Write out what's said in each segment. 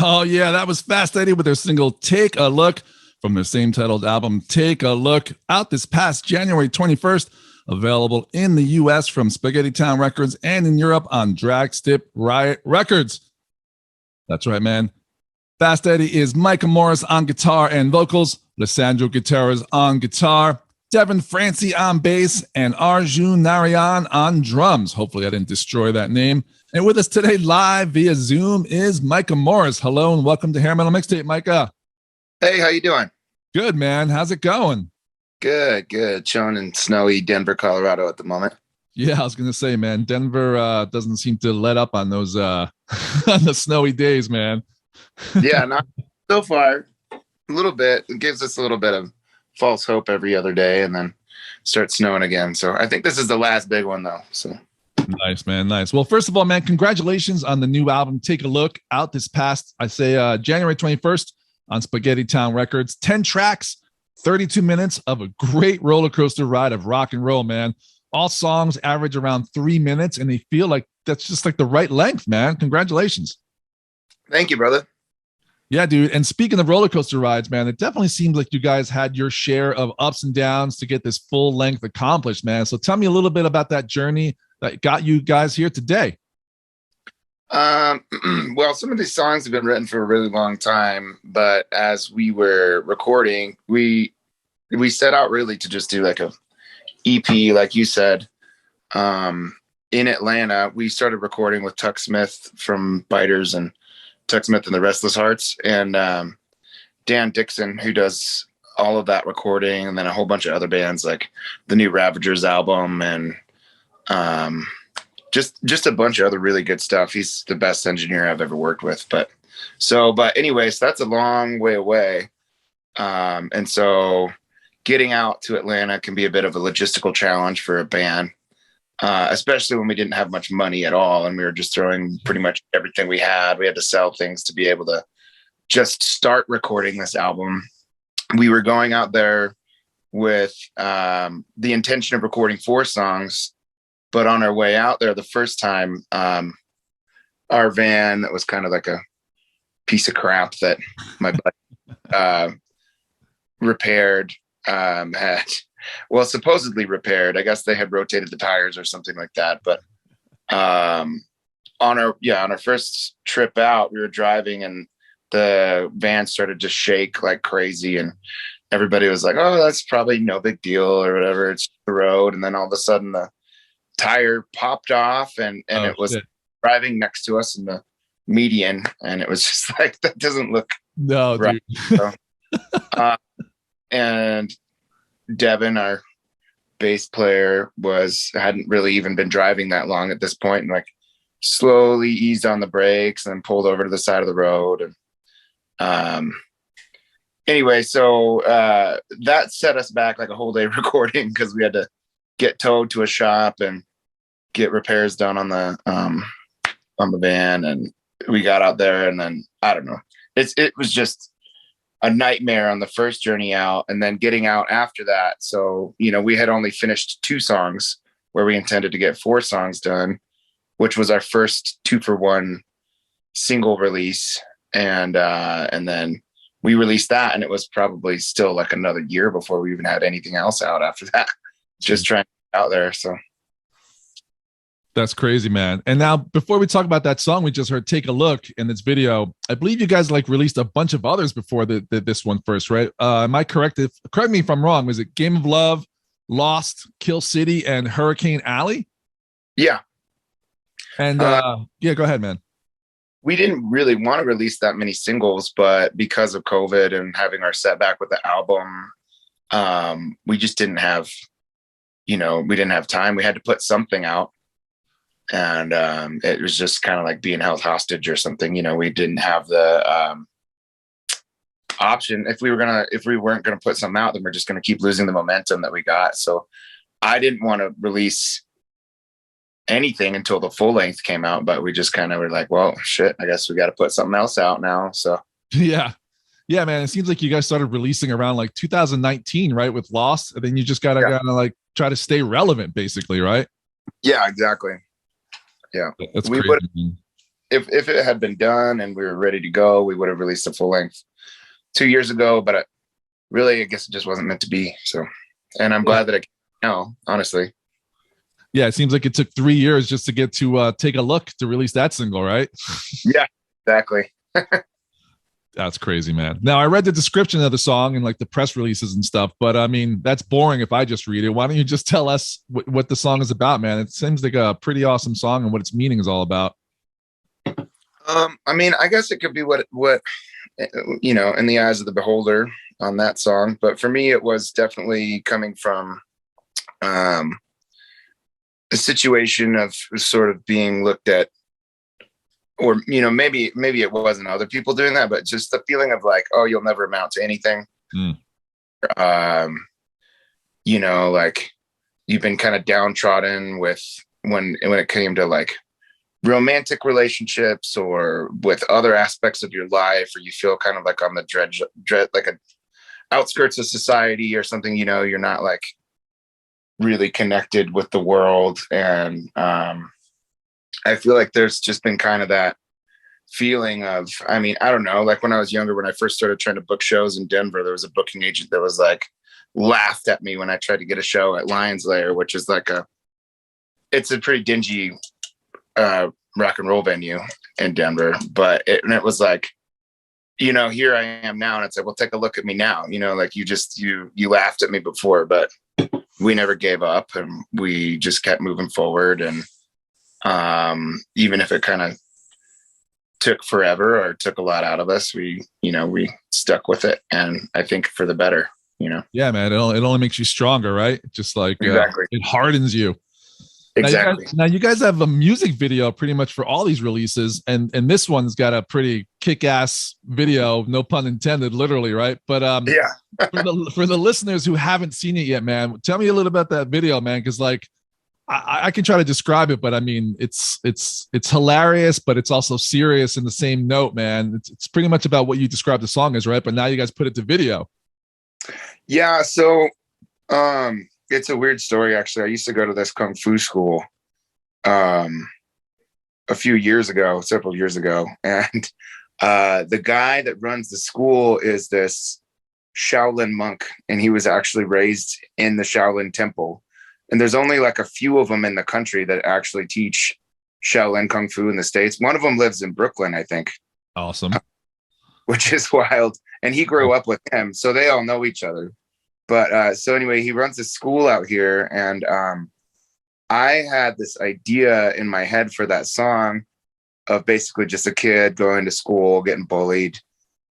Oh, yeah, that was Fast Eddy with their single Take a Look from their same titled album, Take a Look, out this past January 21st, available in the U.S. from Spaghetti Town Records and in Europe on Dragstip Riot Records. That's right, man. Fast Eddy is Micah Morris on guitar and vocals, Lissandro Gutierrez on guitar, Devin Francie on bass, and Arjun Narayan on drums. Hopefully I didn't destroy that name. And with us today live via Zoom is Micah Morris. Hello and welcome to Hair Metal Mixtape, Micah. Hey, how you doing? Good, man. How's it going? Good. Chilling in snowy Denver, Colorado at the moment. Yeah, I was going to say, man, Denver doesn't seem to let up on those on the snowy days, man. Yeah, not so far. A little bit. It gives us a little bit of false hope every other day and then starts snowing again. So I think this is the last big one, though. So nice, man. Nice. Well, first of all, man, congratulations on the new album, Take a Look, out this past, January 21st on Spaghetti Town Records. 10 tracks, 32 minutes of a great roller coaster ride of rock and roll, man. All songs average around 3 minutes, and they feel like that's just like the right length, man. Congratulations. Thank you, brother. Yeah, dude. And speaking of roller coaster rides, man, it definitely seems like you guys had your share of ups and downs to get this full length accomplished, man. So tell me a little bit about that journey that got you guys here today. Well, some of these songs have been written for a really long time, but as we were recording, we set out really to just do like a EP, like you said. In Atlanta, we started recording with Tuck Smith from Biters and Tuck Smith and the Restless Hearts, and Dan Dixon, who does all of that recording, and then a whole bunch of other bands like the new Ravagers album, and just a bunch of other really good stuff. He's the best engineer I've ever worked with. But anyways, that's a long way away. And so getting out to Atlanta can be a bit of a logistical challenge for a band, especially when we didn't have much money at all. And we were just throwing pretty much everything we had. We had to sell things to be able to just start recording this album. We were going out there with the intention of recording 4 songs. But on our way out there, the first time, our van that was kind of like a piece of crap that my buddy repaired, supposedly repaired. I guess they had rotated the tires or something like that. But on our first trip out, we were driving and the van started to shake like crazy, and everybody was like, "Oh, that's probably no big deal or whatever. It's the road." And then all of a sudden, the tire popped off and it was driving next to us in the median, and it was just like, that doesn't look right. So, and Devin, our bass player, hadn't really even been driving that long at this point, and like slowly eased on the brakes and pulled over to the side of the road. And anyway, so that set us back like a whole day recording, because we had to get towed to a shop and get repairs done on the van. And we got out there, and then I don't know, it was just a nightmare on the first journey out, and then getting out after that. So, we had only finished 2 songs where we intended to get 4 songs done, which was our first 2-for-1 single release. And then we released that, and it was probably still like another year before we even had anything else out after that. Just trying to get out there. So that's crazy, man. And now, before we talk about that song we just heard, Take a Look, in this video, I believe you guys released a bunch of others before this one first, right? Am I correct? Correct me if I'm wrong. Was it Game of Love, Lost, Kill City, and Hurricane Alley? Yeah. And go ahead, man. We didn't really want to release that many singles, but because of COVID and having our setback with the album, we just didn't have, we didn't have time. We had to put something out. And it was just kind of like being held hostage or something. We didn't have the option. If we weren't gonna put something out, then we're just gonna keep losing the momentum that we got. So I didn't want to release anything until the full length came out, but we just kind of were like, well, shit, I guess we got to put something else out now. So yeah, man. It seems like you guys started releasing around like 2019, right? With Lost, and then you just gotta try to stay relevant, basically, right? Yeah, exactly. Yeah, that's crazy. if it had been done and we were ready to go, we would have released a full length 2 years ago. But really, I guess it just wasn't meant to be. So, and I'm glad that honestly. Yeah, it seems like it took 3 years just to get to Take a Look to release that single, right? Yeah, exactly. That's crazy, man. Now, I read the description of the song and like the press releases and stuff, but I mean, that's boring if I just read it. Why don't you just tell us what the song is about, man? It seems like a pretty awesome song and what its meaning is all about. I mean, I guess it could be what in the eyes of the beholder on that song. But for me, it was definitely coming from a situation of sort of being looked at, or maybe it wasn't other people doing that, but just the feeling of like, oh, you'll never amount to anything. Like you've been kind of downtrodden with when it came to like romantic relationships or with other aspects of your life, or you feel kind of like on the dread like a outskirts of society or something. You're not like really connected with the world, and I feel like there's just been kind of that feeling of, I mean, I don't know, like when I was younger, when I first started trying to book shows in Denver, there was a booking agent that was like laughed at me when I tried to get a show at Lions Lair, which is like it's a pretty dingy rock and roll venue in Denver. But it was like, here I am now, and it's like, well, take a look at me now. Like you laughed at me before, but we never gave up, and we just kept moving forward. And even if it kind of took forever or took a lot out of us, we stuck with it, and I think for the better. Yeah, man, it only makes you stronger, right? Just like exactly. It hardens you. Exactly. Now you guys have a music video pretty much for all these releases, and this one's got a pretty kick-ass video, no pun intended, literally, right? But yeah, for the listeners who haven't seen it yet, man, tell me a little about that video, man, because like I can try to describe it, but I mean it's hilarious, but it's also serious in the same note, man. It's pretty much about what you described the song as, right? But now you guys put it to video. Yeah, so it's a weird story, actually. I used to go to this kung fu school several years ago. And the guy that runs the school is this Shaolin monk, and he was actually raised in the Shaolin temple. And there's only like a few of them in the country that actually teach Shaolin Kung Fu in the States. One of them lives in Brooklyn, I think. Awesome. Which is wild. And he grew up with him, so they all know each other. But so anyway, he runs a school out here, and I had this idea in my head for that song of basically just a kid going to school, getting bullied,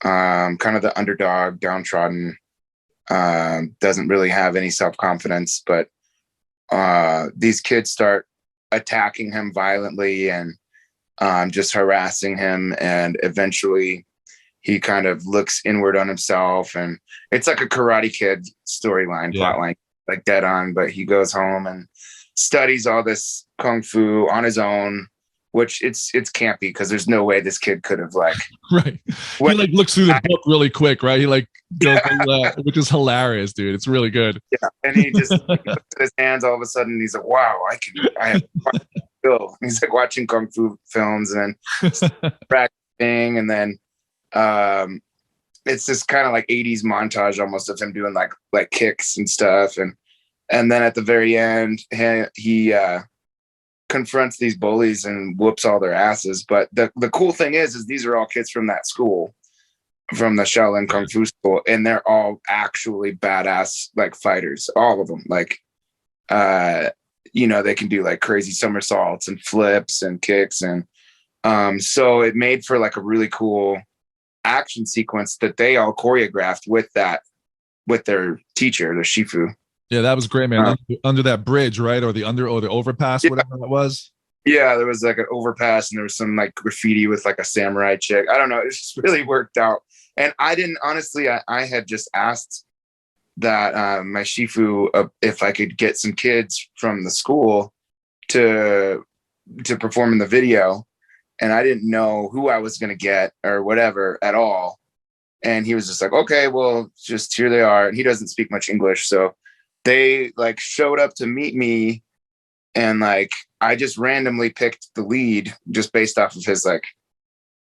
kind of the underdog, downtrodden, doesn't really have any self-confidence, but these kids start attacking him violently and just harassing him, and eventually he kind of looks inward on himself, and it's like a Karate Kid storyline, plotline, like dead on. But he goes home and studies all this kung fu on his own, which it's campy because there's no way this kid could have like right. He like looks through the book really quick, right? He like goes, which is hilarious, dude. It's really good. Yeah, and he just puts his hands. All of a sudden, he's like, "Wow, I have skill." He's like watching kung fu films and then practicing, and then it's this kind of like 80s montage almost of him doing like kicks and stuff, and then at the very end he confronts these bullies and whoops all their asses. But the cool thing is these are all kids from that school, from the Shaolin Kung Fu school, and they're all actually badass like fighters, all of them. Like they can do like crazy somersaults and flips and kicks, and so it made for like a really cool action sequence that they all choreographed with their teacher, the Shifu. Yeah, that was great, man. Under that bridge, right? Or the overpass, whatever that was. Yeah, there was like an overpass, and there was some like graffiti with like a samurai chick. I don't know. It just really worked out. And I didn't, honestly, I had just asked that my Shifu if I could get some kids from the school to perform in the video. And I didn't know who I was going to get or whatever at all. And he was just like, okay, well, just here they are. And he doesn't speak much English. So they like showed up to meet me And like, I just randomly picked the lead just based off of his like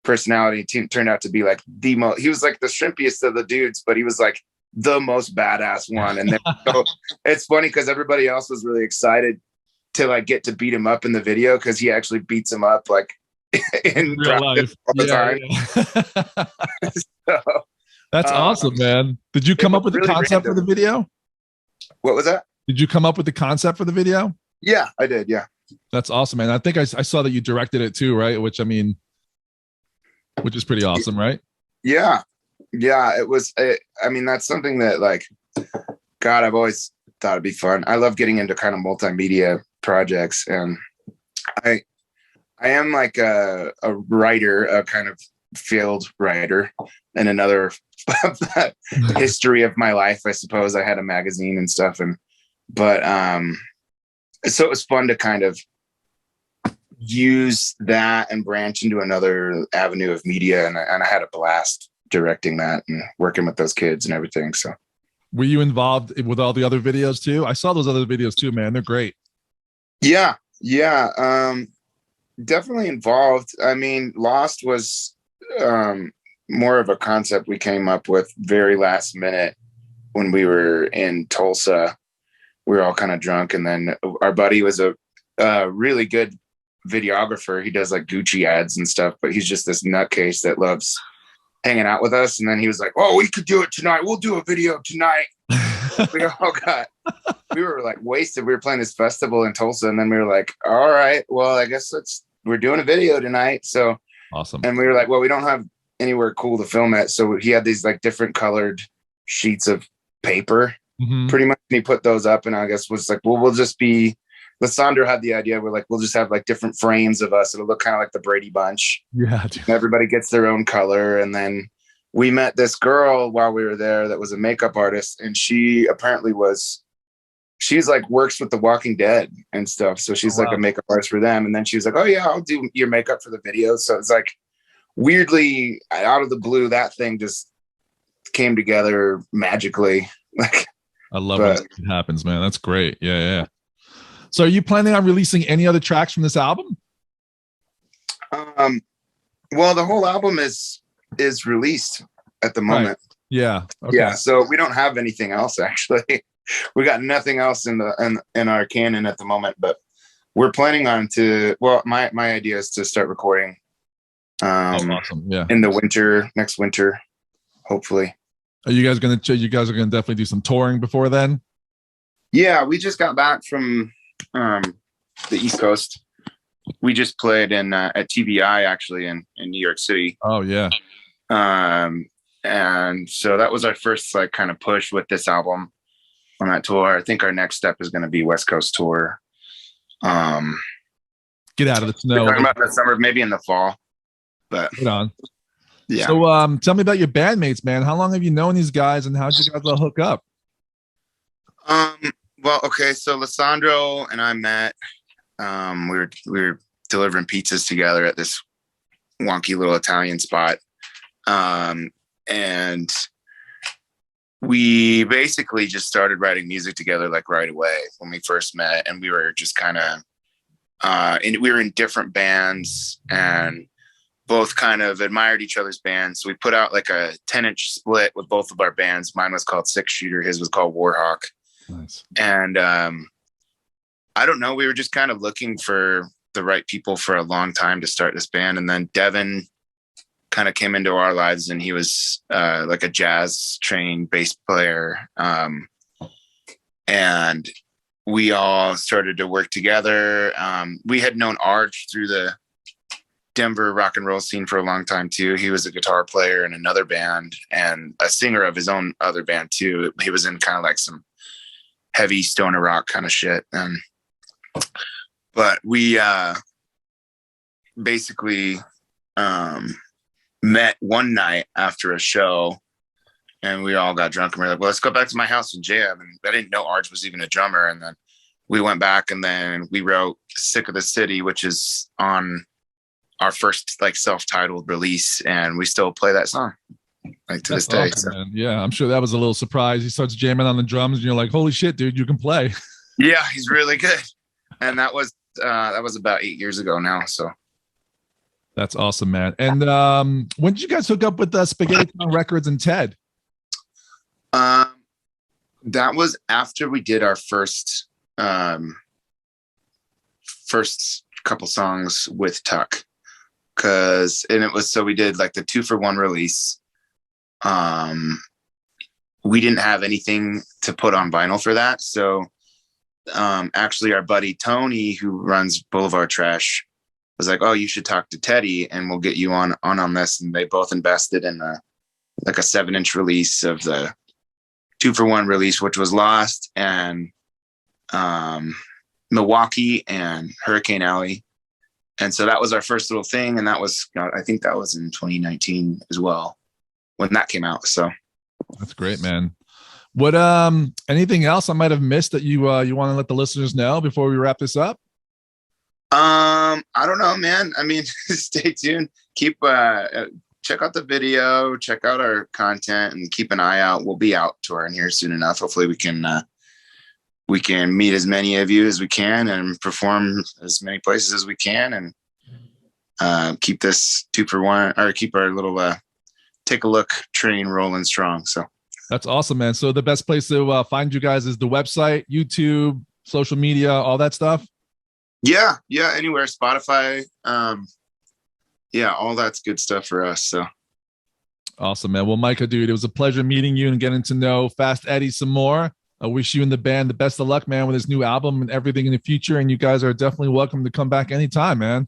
personality. Turned out to be like he was like the shrimpiest of the dudes, but he was like the most badass one. And then so it's funny because everybody else was really excited to like get to beat him up in the video, because he actually beats him up like in real life all the time. Yeah. So, That's awesome, man. Did you come up with the concept for the video? What was that? Did you come up with the concept for the video? Yeah, I did. Yeah. That's awesome, man. I think I saw that you directed it too, right? Which is pretty awesome, right? Yeah. Yeah. It was, I mean, that's something that like, God, I've always thought it'd be fun. I love getting into kind of multimedia projects, and I am like a writer, a kind of field writer in another history of my life, I suppose. I had a magazine and stuff, but so it was fun to kind of use that and branch into another avenue of media, and I had a blast directing that and working with those kids and everything. So were you involved with all the other videos too? I saw those other videos too, man. They're great. Yeah. Definitely involved. I mean, Lost was more of a concept we came up with very last minute when we were in Tulsa. We were all kind of drunk, and then our buddy was a really good videographer. He does like Gucci ads and stuff, but he's just this nutcase that loves hanging out with us. And then he was like, "Oh, we could do it tonight. We'll do a video tonight." We were like wasted. We were playing this festival in Tulsa, and then we were like, "All right, well, I guess we're doing a video tonight." So awesome. And we were like, "Well, we don't have anywhere cool to film it." So he had these like different colored sheets of paper, pretty much. And he put those up, and I guess was like, "Well, we'll just be." Lysandro had the idea. We're like, we'll just have like different frames of us. It'll look kind of like the Brady Bunch. Yeah. Everybody gets their own color. And then we met this girl while we were there that was a makeup artist. And she apparently she's like works with The Walking Dead and stuff. So she's like a makeup artist for them. And then she was like, "Oh yeah, I'll do your makeup for the video." So it's like weirdly out of the blue, that thing just came together magically. Like, I love when it happens, man. That's great. Yeah. So are you planning on releasing any other tracks from this album? Well, the whole album is released at the moment. Right. Yeah. Okay. Yeah. So we don't have anything else, actually. We got nothing else in our canon at the moment, but we're planning on my idea is to start recording awesome. Yeah. in the next winter, hopefully. Are you guys going to definitely do some touring before then? Yeah, we just got back from the East Coast. We just played at TVI actually in New York City. Oh yeah. And so that was our first like kind of push with this album on that tour. I think our next step is going to be West Coast tour. Get out of the snow. We're talking about in the summer, maybe in the fall. But get on. Yeah. So tell me about your bandmates, man. How long have you known these guys, and how'd you guys all hook up? Well, okay, so Lysandro and I met. We were delivering pizzas together at this wonky little Italian spot, and we basically just started writing music together like right away when we first met, and we were just kind of, we were in different bands and both kind of admired each other's bands. So we put out like a 10-inch split with both of our bands. Mine was called Six Shooter. His was called Warhawk. Nice. And I don't know. We were just kind of looking for the right people for a long time to start this band. And then Devin kind of came into our lives, and he was like a jazz trained bass player. And we all started to work together. We had known Arch through the Denver rock and roll scene for a long time too. He was a guitar player in another band and a singer of his own other band too. He was in kind of like some heavy stoner rock kind of shit. But we basically met one night after a show, and we all got drunk, and we were like, well, let's go back to my house and jam. And I didn't know Arch was even a drummer. And then we went back, and then we wrote Sick of the City, which is on our first like self-titled release, and we still play that song like to this day. Awesome, so. Yeah, I'm sure that was a little surprise. He starts jamming on the drums, and you're like, holy shit, dude, you can play. Yeah, he's really good. And that was about 8 years ago now. So That's awesome, man. And when did you guys hook up with Spaghetti Town Records and Ted? That was after we did our first couple songs with Tuck. We did like the 2-for-1 release. We didn't have anything to put on vinyl for that. So actually our buddy Tony, who runs Boulevard Trash, was like, oh, you should talk to Teddy and we'll get you on this. And they both invested in a 7-inch release of the 2-for-1 release, which was Lost and Milwaukee and Hurricane Alley. And so that was our first little thing. And I think that was in 2019 as well when that came out. So that's great, man. What anything else I might have missed that you want to let the listeners know before we wrap this up? I don't know, man. I mean, stay tuned. Keep check out the video, check out our content, and keep an eye out. We'll be out touring here soon enough. Hopefully we can meet as many of you as we can and perform as many places as we can, and keep this 2-for-1 or keep our little take a look train rolling strong. So that's awesome, man. So the best place to find you guys is the website, YouTube, social media, all that stuff. Yeah, anywhere, Spotify. All that's good stuff for us. So awesome, man. Well, Micah, dude, it was a pleasure meeting you and getting to know Fast Eddy some more. I wish you and the band the best of luck, man, with his new album and everything in the future. And you guys are definitely welcome to come back anytime, man.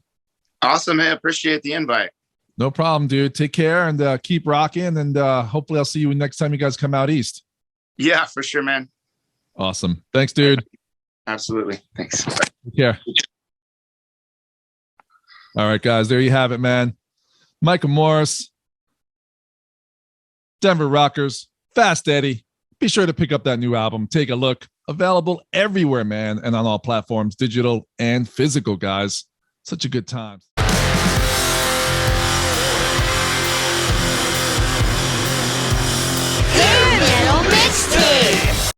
Awesome, man. Appreciate the invite. No problem, dude. Take care and keep rocking. And hopefully I'll see you next time you guys come out east. Yeah, for sure, man. Awesome. Thanks, dude. Absolutely. Thanks. Take care. All right, guys, there you have it, man. Micah Morris, Denver Rockers, Fast Eddy. Be sure to pick up that new album. Take a look. Available everywhere, man, and on all platforms, digital and physical, guys. Such a good time. Mixtape.